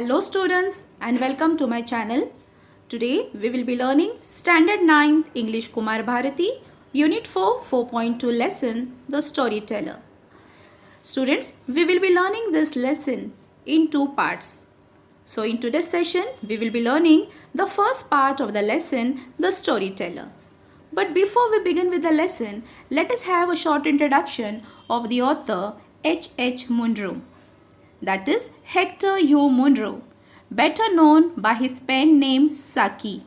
Hello students and welcome to my channel. Today we will be learning Standard 9th English Kumar Bharati Unit 4 4.2 lesson The Storyteller. Students, we will be learning this lesson in two parts. So in today's session we will be learning the first part of the lesson The Storyteller. But before we begin with the lesson, let us have a short introduction of the author H. Munro. That is Hector Hugh Munro, better known by his pen name Saki,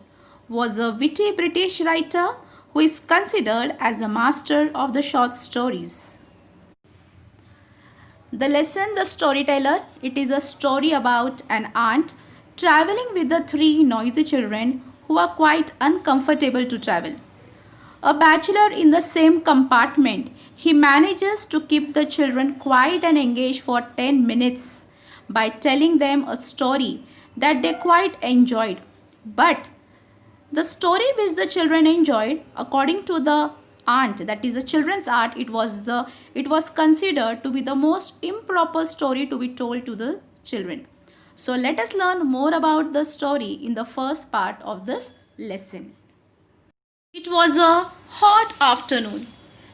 was a witty British writer who is considered as a master of the short stories. The lesson The Storyteller, it is a story about an aunt traveling with the three noisy children who are quite uncomfortable to travel. A bachelor in the same compartment, he manages to keep the children quiet and engaged for 10 minutes by telling them a story that they quite enjoyed. But the story which the children enjoyed, according to the aunt, that is the children's aunt, it was considered to be the most improper story to be told to the children. So let us learn more about the story in the first part of this lesson. It was a hot afternoon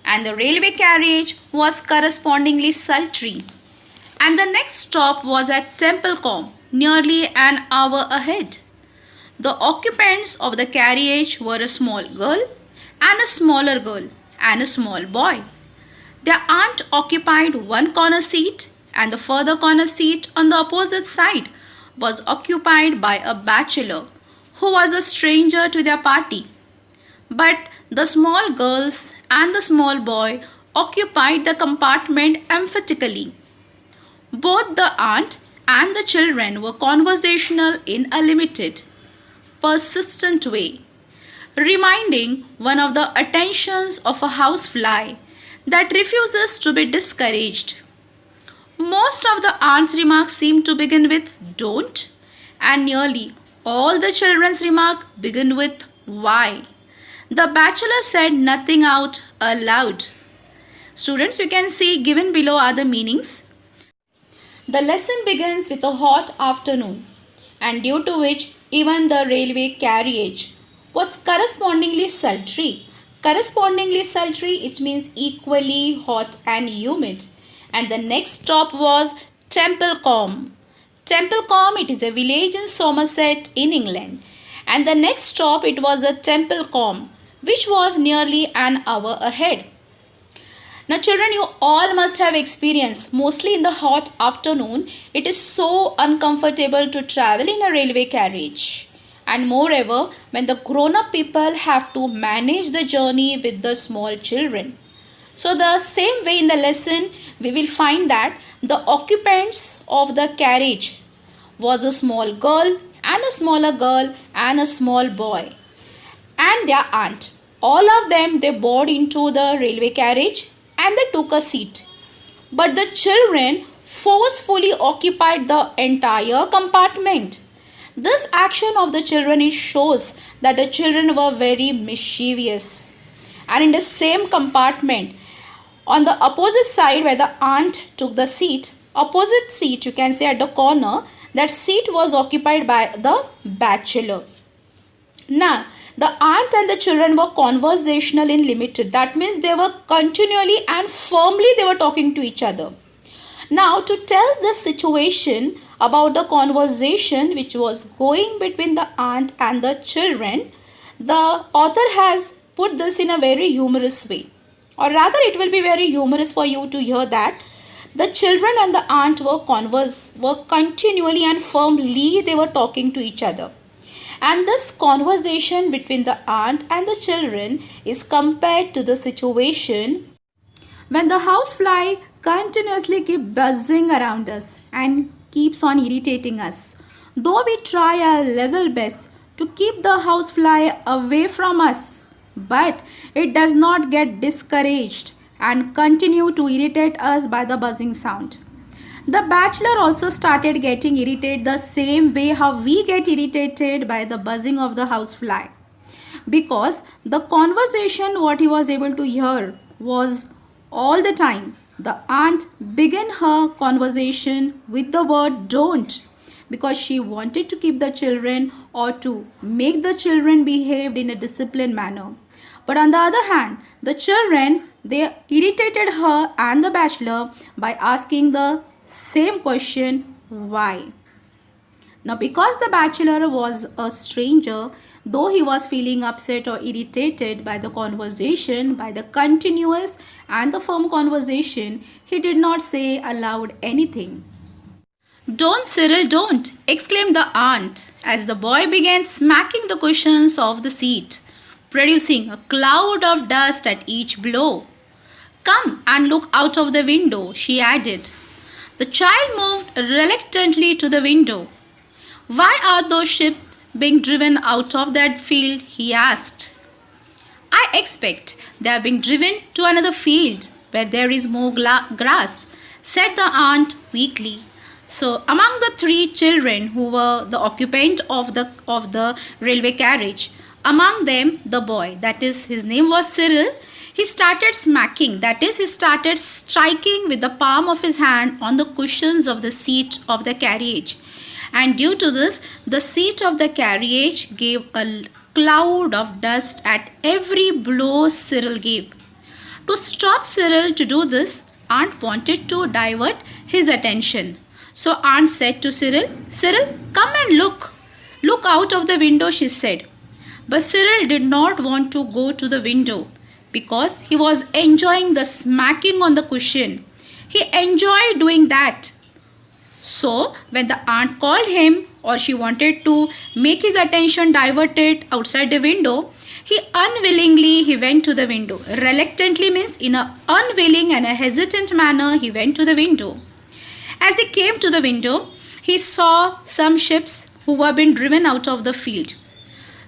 and the railway carriage was correspondingly sultry, and the next stop was at Templecombe, nearly an hour ahead. The occupants of the carriage were a small girl and a smaller girl and a small boy. Their aunt occupied one corner seat and the further corner seat on the opposite side was occupied by a bachelor who was a stranger to their party. But the small girls and the small boy occupied the compartment emphatically. Both the aunt and the children were conversational in a limited, persistent way, reminding one of the attentions of a housefly that refuses to be discouraged. Most of the aunt's remarks seem to begin with "don't," and nearly all the children's remarks begin with "why." The bachelor said nothing out aloud. Students, you can see given below are the meanings. The lesson begins with a hot afternoon, and due to which even the railway carriage was correspondingly sultry. Correspondingly sultry, it means equally hot and humid. And the next stop was Templecombe. Templecombe, it is a village in Somerset in England. And the next stop, it was a Templecombe, which was nearly an hour ahead. Now children, you all must have experienced, mostly in the hot afternoon, it is so uncomfortable to travel in a railway carriage. And moreover, when the grown-up people have to manage the journey with the small children. So the same way in the lesson, we will find that the occupants of the carriage was a small girl and a smaller girl and a small boy and their aunt. All of them, they boarded into the railway carriage and they took a seat. But the children forcefully occupied the entire compartment. This action of the children, it shows that the children were very mischievous. And in the same compartment, on the opposite side where the aunt took the seat, opposite seat, you can say at the corner, that seat was occupied by the bachelor. Now, the aunt and the children were conversational in limited. That means they were continually and firmly they were talking to each other. Now, to tell the situation about the conversation which was going between the aunt and the children, the author has put this in a very humorous way. Or rather, it will be very humorous for you to hear that the children and the aunt were continually and firmly they were talking to each other. And this conversation between the aunt and the children is compared to the situation when the housefly continuously keeps buzzing around us and keeps on irritating us. Though we try our level best to keep the housefly away from us, but it does not get discouraged and continue to irritate us by the buzzing sound. The bachelor also started getting irritated the same way how we get irritated by the buzzing of the housefly. Because the conversation what he was able to hear was all the time the aunt began her conversation with the word "don't," because she wanted to keep the children or to make the children behave in a disciplined manner. But on the other hand, the children, they irritated her and the bachelor by asking the same question, why? Now, because the bachelor was a stranger, though he was feeling upset or irritated by the conversation, by the continuous and the firm conversation, he did not say aloud anything. Don't, Cyril, don't, exclaimed the aunt as the boy began smacking the cushions of the seat, producing a cloud of dust at each blow. Come and look out of the window, she added. The child moved reluctantly to the window. Why are those sheep being driven out of that field? He asked. I expect they are being driven to another field where there is more grass, said the aunt weakly. So, among the three children who were the occupant of the railway carriage, among them the boy, that is, his name was Cyril, he started smacking, that is, he started striking with the palm of his hand on the cushions of the seat of the carriage. And due to this, the seat of the carriage gave a cloud of dust at every blow Cyril gave. To stop Cyril to do this, aunt wanted to divert his attention. So aunt said to Cyril, Cyril, come and look. Look out of the window, she said. But Cyril did not want to go to the window because he was enjoying the smacking on the cushion. He enjoyed doing that. So when the aunt called him or she wanted to make his attention diverted outside the window, he went to the window. Reluctantly means in an unwilling and a hesitant manner he went to the window. As he came to the window, he saw some ships who were being driven out of the field.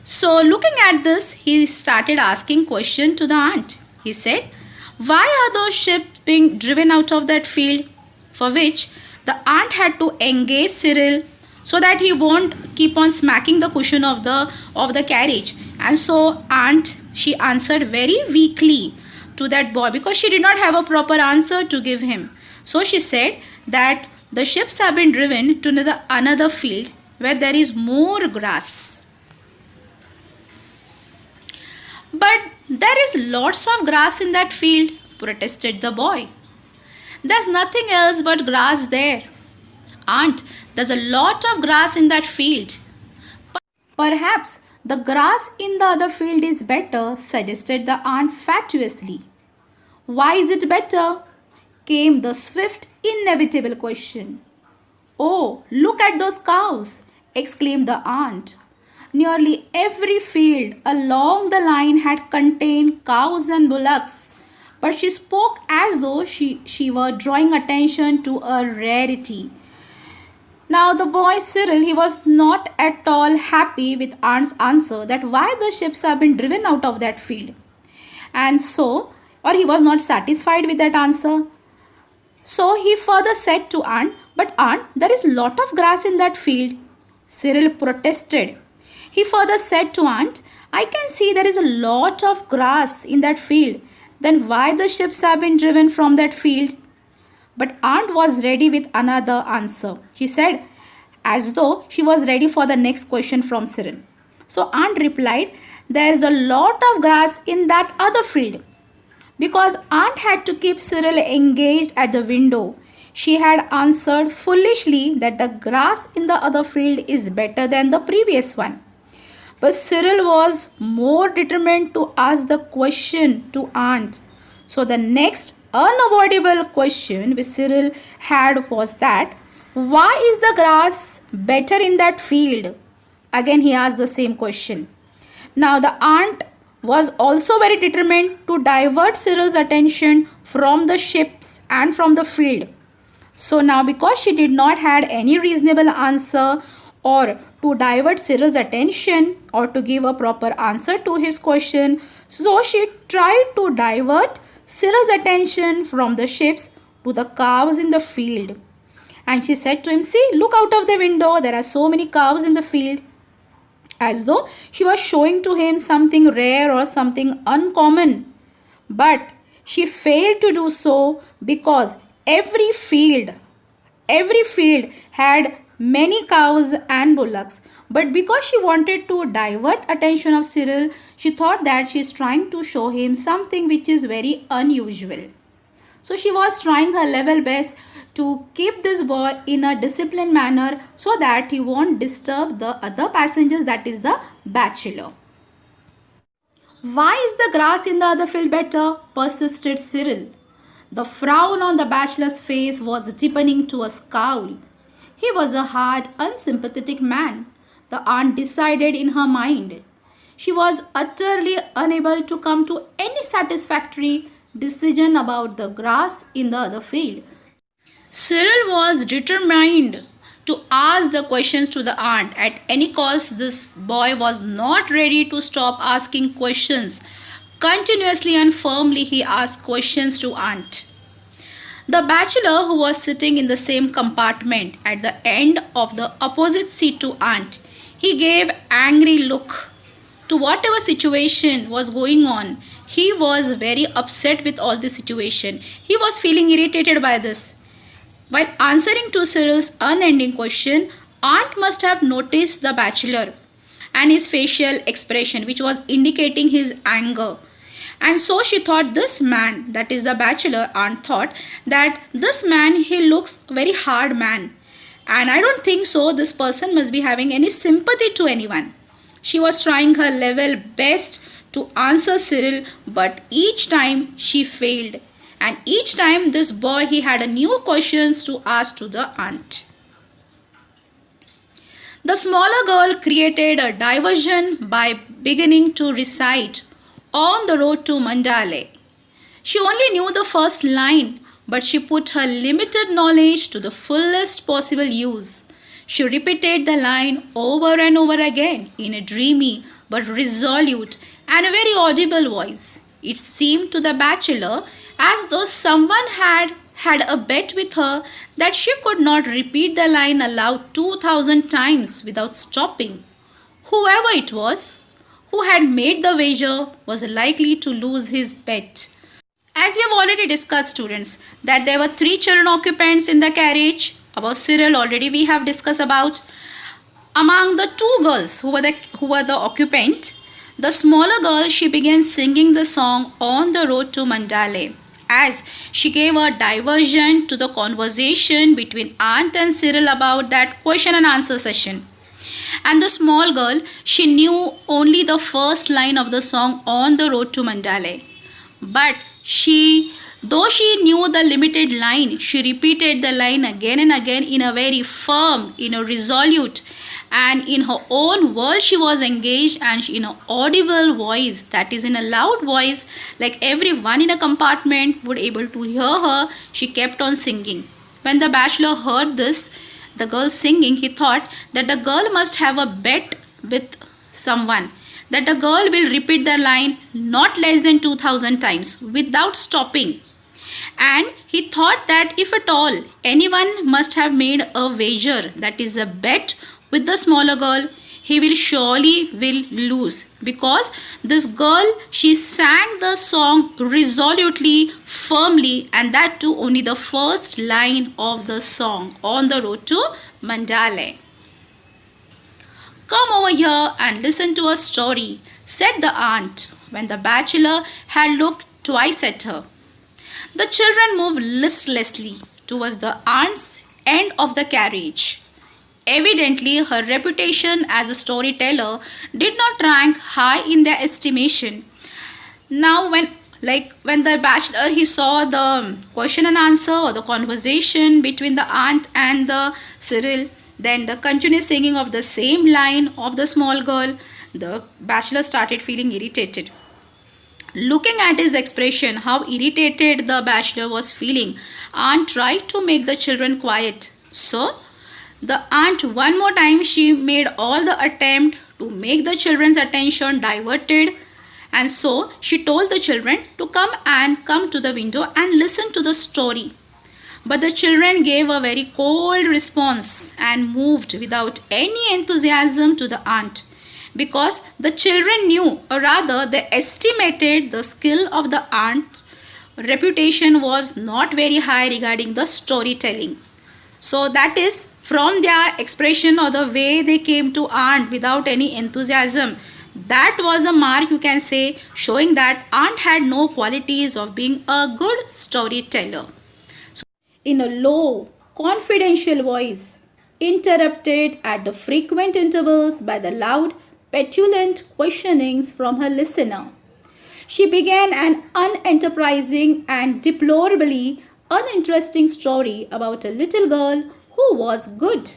So looking at this, he started asking question to the aunt. He said, why are those ships being driven out of that field? For which the aunt had to engage Cyril so that he won't keep on smacking the cushion of the carriage. And so aunt, she answered very weakly to that boy because she did not have a proper answer to give him. So she said that the ships have been driven to another field where there is more grass. But there is lots of grass in that field, protested the boy. There's nothing else but grass there. Aunt, there's a lot of grass in that field. Perhaps the grass in the other field is better, suggested the aunt fatuously. Why is it better? Came the swift, inevitable question. Oh, look at those cows, exclaimed the aunt. Nearly every field along the line had contained cows and bullocks, but she spoke as though she were drawing attention to a rarity. Now the boy Cyril, he was not at all happy with aunt's answer that why the ships have been driven out of that field. And so, or he was not satisfied with that answer. So he further said to aunt, but aunt, there is lot of grass in that field. Cyril protested. He further said to aunt, I can see there is a lot of grass in that field. Then why the ships have been driven from that field? But aunt was ready with another answer. She said, as though she was ready for the next question from Cyril. So aunt replied, there is a lot of grass in that other field. Because aunt had to keep Cyril engaged at the window, she had answered foolishly that the grass in the other field is better than the previous one. But Cyril was more determined to ask the question to aunt. So the next unavoidable question which Cyril had was that, why is the grass better in that field? Again he asked the same question. Now the aunt was also very determined to divert Cyril's attention from the ships and from the field. So now because she did not had any reasonable answer or to divert Cyril's attention or to give a proper answer to his question, so she tried to divert Cyril's attention from the ships to the cows in the field. And she said to him, see, look out of the window, there are so many cows in the field. As though she was showing to him something rare or something uncommon. But she failed to do so because every field had many cows and bullocks. But because she wanted to divert attention of Cyril, she thought that she is trying to show him something which is very unusual. So she was trying her level best to keep this boy in a disciplined manner so that he won't disturb the other passengers, that is the bachelor. Why is the grass in the other field better? Persisted Cyril. The frown on the bachelor's face was deepening to a scowl. He was a hard, unsympathetic man, the aunt decided in her mind. She was utterly unable to come to any satisfactory decision about the grass in the other field. Cyril was determined to ask the questions to the aunt. At any cost, this boy was not ready to stop asking questions. Continuously and firmly, he asked questions to aunt. The bachelor, who was sitting in the same compartment at the end of the opposite seat to aunt, he gave angry look to whatever situation was going on. He was very upset with all this situation. He was feeling irritated by this. While answering to Cyril's unending question, aunt must have noticed the bachelor and his facial expression, which was indicating his anger. And so she thought this man, that is the bachelor, aunt thought that this man, he looks very hard man. And I don't think so this person must be having any sympathy to anyone. She was trying her level best to answer Cyril, but each time she failed. And each time this boy, he had a new questions to ask to the aunt. The smaller girl created a diversion by beginning to recite On the Road to Mandalay. She only knew the first line, but she put her limited knowledge to the fullest possible use. She repeated the line over and over again in a dreamy but resolute and a very audible voice. It seemed to the bachelor as though someone had a bet with her that she could not repeat the line aloud 2000 times without stopping. Whoever it was who had made the wager was likely to lose his bet. As we have already discussed, students, that there were three children occupants in the carriage. About Cyril already we have discussed about. Among the two girls who were the occupant, the smaller girl, she began singing the song On the Road to Mandalay, as she gave a diversion to the conversation between aunt and Cyril about that question and answer session. And the small girl, she knew only the first line of the song On the Road to Mandalay. But though she knew the limited line, she repeated the line again and again in a very firm, in a resolute, and in her own world she was engaged, and in an audible voice, that is in a loud voice, like everyone in a compartment would able to hear her. She kept on singing. When the bachelor heard this, the girl singing, he thought that the girl must have a bet with someone, that the girl will repeat the line not less than 2000 times without stopping. And he thought that if at all anyone must have made a wager, that is a bet with the smaller girl, he will surely will lose, because this girl, she sang the song resolutely, firmly, and that too only the first line of the song, On the Road to Mandalay. Come over here and listen to a story, said the aunt when the bachelor had looked twice at her. The children moved listlessly towards the aunt's end of the carriage. Evidently, her reputation as a storyteller did not rank high in their estimation. Now, when the bachelor, he saw the question and answer or the conversation between the aunt and the Cyril, then the continuous singing of the same line of the small girl, the bachelor started feeling irritated. Looking at his expression, how irritated the bachelor was feeling, aunt tried to make the children quiet. So, the aunt one more time, she made all the attempt to make the children's attention diverted, and so she told the children to come to the window and listen to the story. But the children gave a very cold response and moved without any enthusiasm to the aunt, because the children knew, or rather they estimated, the skill of the aunt's reputation was not very high regarding the storytelling. So that is from their expression or the way they came to aunt without any enthusiasm. That was a mark, you can say, showing that aunt had no qualities of being a good storyteller. In a low, confidential voice, interrupted at the frequent intervals by the loud, petulant questionings from her listener. She began an unenterprising and deplorably uninteresting story about a little girl who was good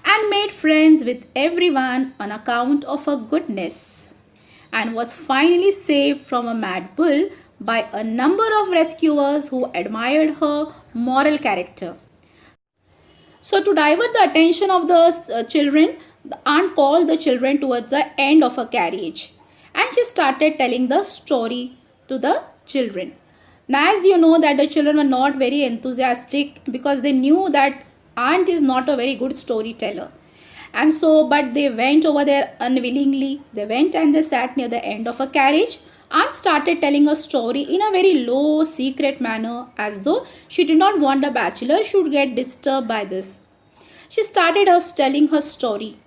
and made friends with everyone on account of her goodness, and was finally saved from a mad bull by a number of rescuers who admired her moral character. So, to divert the attention of the children, the aunt called the children towards the end of a carriage and she started telling the story to the children. Now, as you know, that the children were not very enthusiastic because they knew that aunt is not a very good storyteller. And so, but they went over there unwillingly. They went and they sat near the end of a carriage. Aunt started telling a story in a very low, secret manner, as though she did not want the bachelor should get disturbed by this. She started telling her story,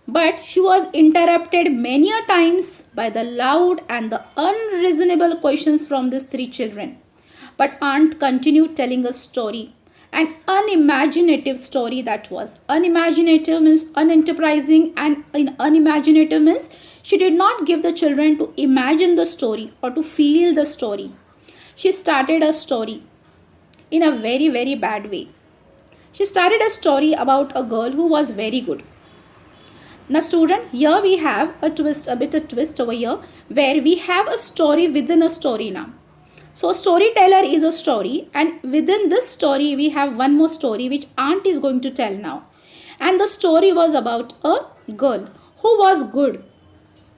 but she was interrupted many a times by the loud and the unreasonable questions from these three children. But aunt continued telling a story, an unimaginative story that was. Unimaginative means unenterprising, and unimaginative means she did not give the children to imagine the story or to feel the story. She started a story in a very, very bad way. She started a story about a girl who was very good. Now student, here we have a twist, a bit of twist over here, where we have a story within a story now. So storyteller is a story, and within this story we have one more story which aunt is going to tell now. And the story was about a girl who was good,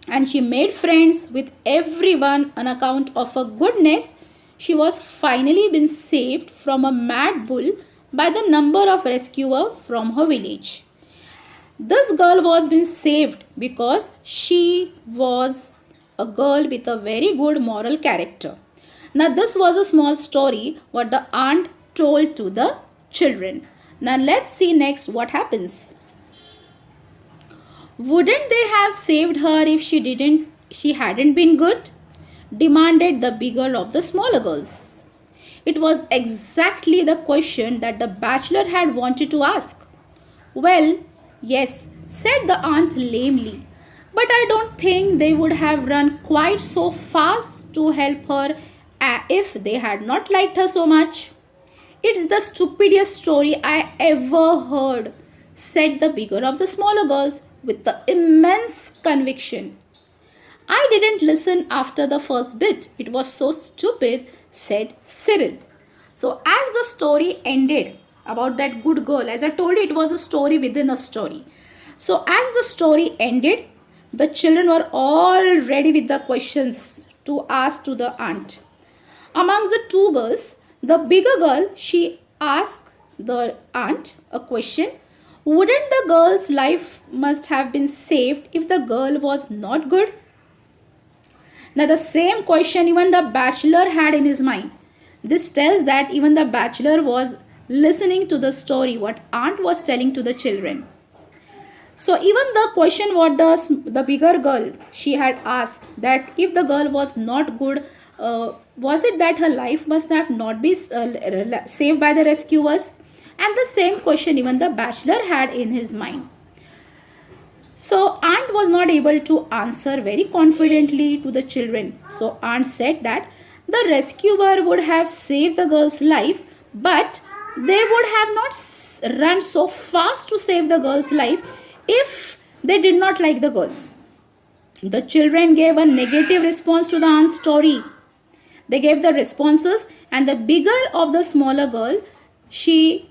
and she made friends with everyone on account of her goodness. She was finally been saved from a mad bull by the number of rescuers from her village. This girl was being saved because she was a girl with a very good moral character. Now this was a small story what the aunt told to the children. Now let's see next what happens. Wouldn't they have saved her if she hadn't been good? Demanded the bigger of the smaller girls. It was exactly the question that the bachelor had wanted to ask. Well, yes, said the aunt lamely, but I don't think they would have run quite so fast to help her if they had not liked her so much. It's the stupidest story I ever heard, said the bigger of the smaller girls with the immense conviction. I didn't listen after the first bit. It was so stupid, said Cyril. So as the story ended about that good girl, as I told you, it was a story within a story. So as the story ended, the children were all ready with the questions to ask to the aunt. Amongst the two girls, the bigger girl, she asked the aunt a question. Wouldn't the girl's life must have been saved if the girl was not good? Now the same question even the bachelor had in his mind. This tells that even the bachelor was listening to the story what aunt was telling to the children. So even the question what the bigger girl she had asked, that if the girl was not good, was it that her life must have not be saved by the rescuers? And the same question even the bachelor had in his mind. So aunt was not able to answer very confidently to the children. So aunt said that the rescuer would have saved the girl's life, but they would have not run so fast to save the girl's life if they did not like the girl. The children gave a negative response to the aunt's story. They gave the responses, and the bigger of the smaller girl, she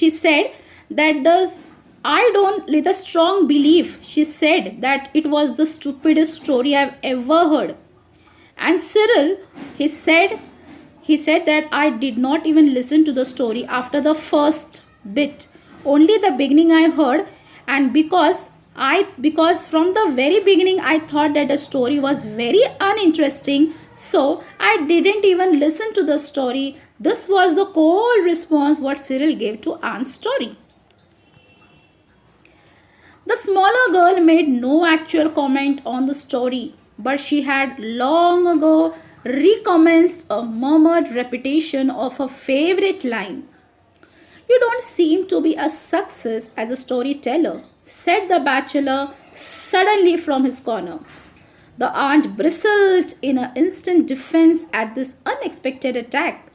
said that with a strong belief, she said that it was the stupidest story I've ever heard. And Cyril, he said that I did not even listen to the story after the first bit. Only the beginning I heard, and because from the very beginning I thought that the story was very uninteresting, So I didn't even listen to the story. This was the cold response what Cyril gave to Aunt's story. The smaller girl made no actual comment on the story, but she had long ago recommenced a murmured repetition of her favorite line. You don't seem to be a success as a storyteller, said the bachelor suddenly from his corner. The aunt bristled in an instant defense at this unexpected attack.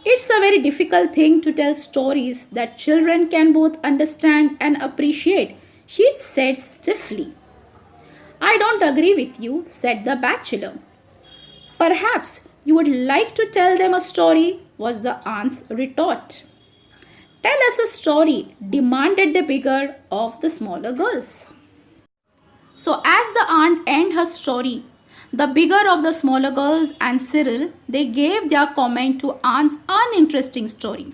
It's a very difficult thing to tell stories that children can both understand and appreciate, she said stiffly. I don't agree with you, said the bachelor. Perhaps you would like to tell them a story, was the aunt's retort. Tell us a story, demanded the bigger of the smaller girls. So, as the aunt ended her story, the bigger of the smaller girls and Cyril, they gave their comment to aunt's uninteresting story.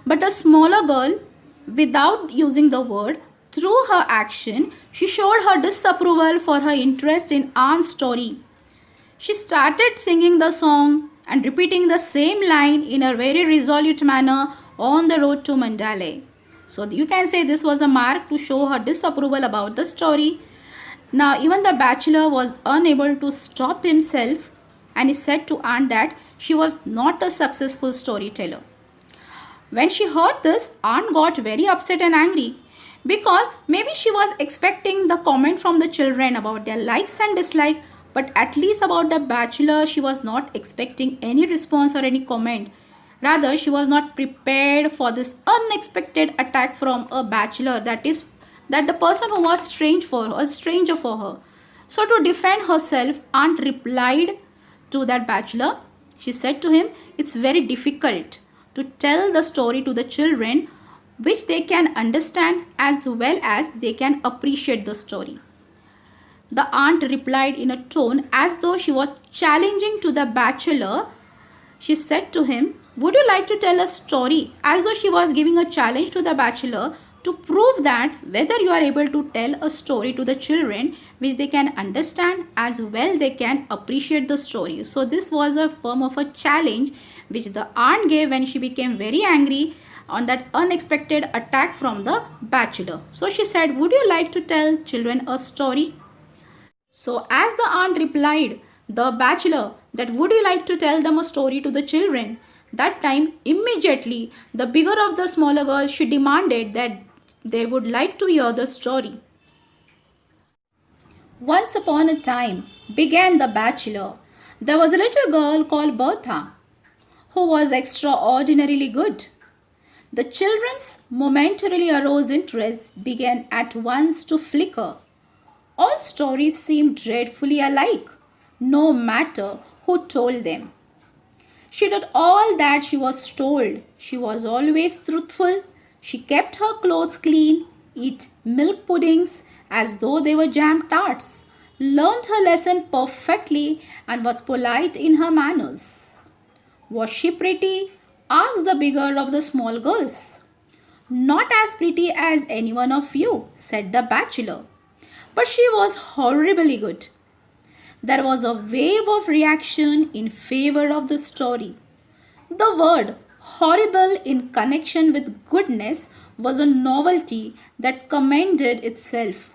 But a smaller girl, without using the word, through her action, she showed her disapproval for her interest in aunt's story. She started singing the song and repeating the same line in a very resolute manner on the road to Mandalay. So you can say this was a mark to show her disapproval about the story. Now even the bachelor was unable to stop himself and he said to aunt that she was not a successful storyteller. When she heard this, aunt got very upset and angry because maybe she was expecting the comment from the children about their likes and dislikes, but at least about the bachelor she was not expecting any response or any comment. Rather, she was not prepared for this unexpected attack from a bachelor, that the person who was a stranger for her. So to defend herself, aunt replied to that bachelor. She said to him, it's very difficult to tell the story to the children which they can understand as well as they can appreciate the story. The aunt replied in a tone as though she was challenging to the bachelor. She said to him, would you like to tell a story? As though she was giving a challenge to the bachelor to prove that whether you are able to tell a story to the children which they can understand as well they can appreciate the story. So this was a form of a challenge which the aunt gave when she became very angry on that unexpected attack from the bachelor. So she said, would you like to tell children a story? So as the aunt replied, the bachelor, that would you like to tell them a story to the children? That time, immediately, the bigger of the smaller girl, she demanded that they would like to hear the story. Once upon a time, began the bachelor, there was a little girl called Bertha, who was extraordinarily good. The children's momentarily aroused interest began at once to flicker. All stories seemed dreadfully alike, no matter who told them. She did all that she was told. She was always truthful. She kept her clothes clean, ate milk puddings as though they were jam tarts, learned her lesson perfectly, and was polite in her manners. Was she pretty? Asked the bigger of the small girls. Not as pretty as any one of you, said the bachelor. But she was horribly good. There was a wave of reaction in favor of the story. The word horrible in connection with goodness was a novelty that commended itself.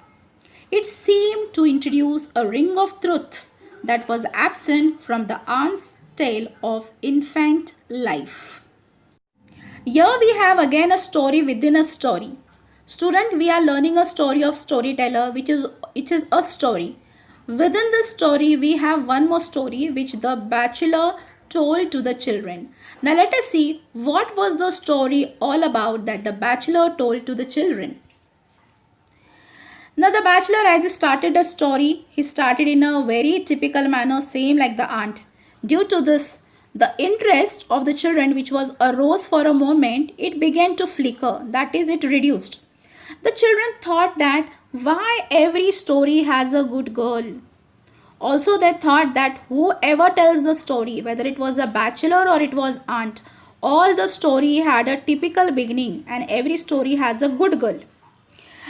It seemed to introduce a ring of truth that was absent from the aunt's tale of infant life. Here we have again a story within a story. Student, we are learning a story of storyteller, which is a story. Within this story, we have one more story which the bachelor told to the children. Now let us see what was the story all about that the bachelor told to the children. Now the bachelor, as he started the story, he started in a very typical manner, same like the aunt. Due to this, the interest of the children which was arose for a moment, it began to flicker, that is, it reduced. The children thought that why every story has a good girl. Also they thought that whoever tells the story, whether it was a bachelor or it was aunt, all the story had a typical beginning and every story has a good girl.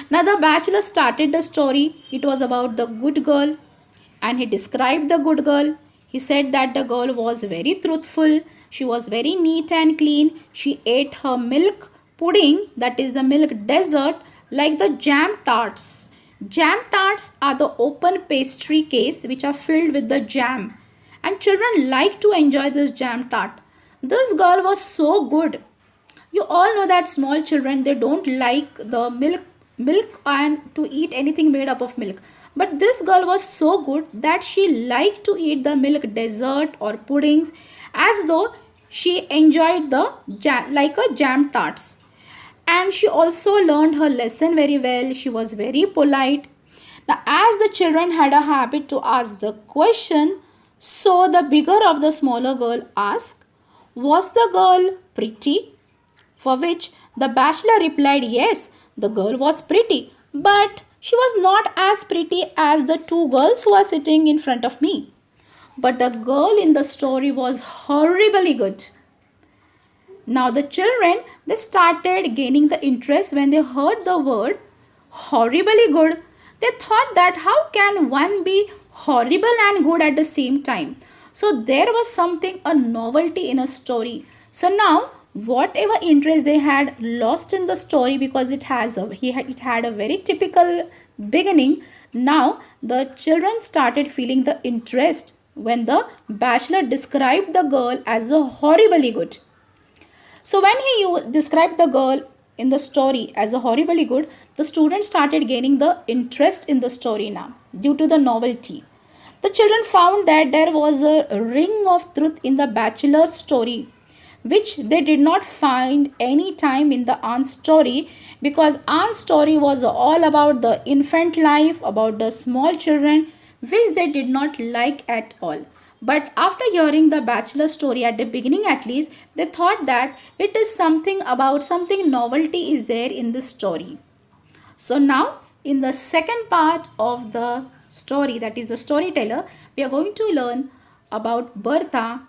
Now the bachelor started the story. It was about the good girl and he described the good girl. He said that the girl was very truthful, she was very neat and clean, she ate her milk pudding, that is the milk dessert, like the jam tarts. Jam tarts are the open pastry cakes which are filled with the jam, and children like to enjoy this jam tart. This girl was so good. You all know that small children, they don't like the milk and to eat anything made up of milk, but this girl was so good that she liked to eat the milk dessert or puddings as though she enjoyed the jam, like a jam tarts. And she also learned her lesson very well. She was very polite. Now, as the children had a habit to ask the question, so the bigger of the smaller girl asked, was the girl pretty? For which the bachelor replied, yes, the girl was pretty, but she was not as pretty as the two girls who are sitting in front of me. But the girl in the story was horribly good. Now the children, they started gaining the interest when they heard the word horribly good. They thought that how can one be horrible and good at the same time? So there was something, a novelty in a story. So now whatever interest they had lost in the story, because it had a very typical beginning. Now the children started feeling the interest when the bachelor described the girl as a horribly good. So when he described the girl in the story as a horribly good, the students started gaining the interest in the story now due to the novelty. The children found that there was a ring of truth in the bachelor's story, which they did not find any time in the aunt's story, because aunt's story was all about the infant life, about the small children, which they did not like at all. But after hearing the bachelor story at the beginning at least, they thought that it is something about something novelty is there in the story. So now in the second part of the story, that is the storyteller, we are going to learn about Bertha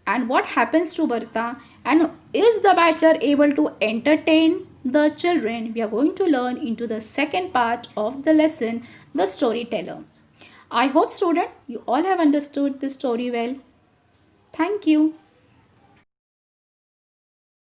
and what happens to Bertha, and is the bachelor able to entertain the children. We are going to learn into the second part of the lesson, the storyteller. I hope student you all have understood this story well. Thank you.